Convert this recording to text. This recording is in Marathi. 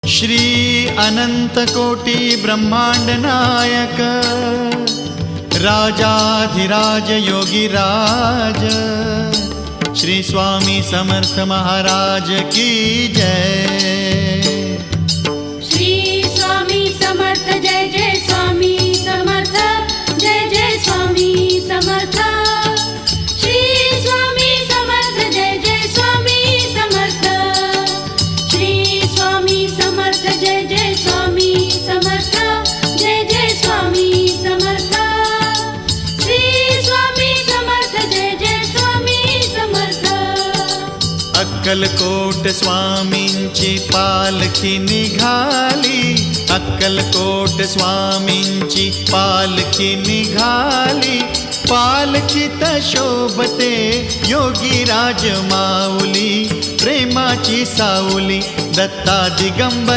श्री अनंत कोटी ब्रह्मांड नायक राजाधिराज योगीराज श्री स्वामी समर्थ महाराज की जय। श्री स्वामी समर्थ जय जय स्वामी समर्थ जय जय स्वामी समर्थ। श्री स्वामी समर्थ जय जय स्वामी समर्थ। श्री स्वामी समर्थ जय जय स्वामी समर्थ जय जय स्वामी समर्थ। श्री स्वामी समर्थ जय जय स्वामी समर्थ। अक्कलकोट स्वामींची पालखी निघाली, अक्कलकोट स्वामींची पालखी निघाली, पालखीत शोभते योगीराज माऊली, प्रेमाची सावली दत्ता दिगंबर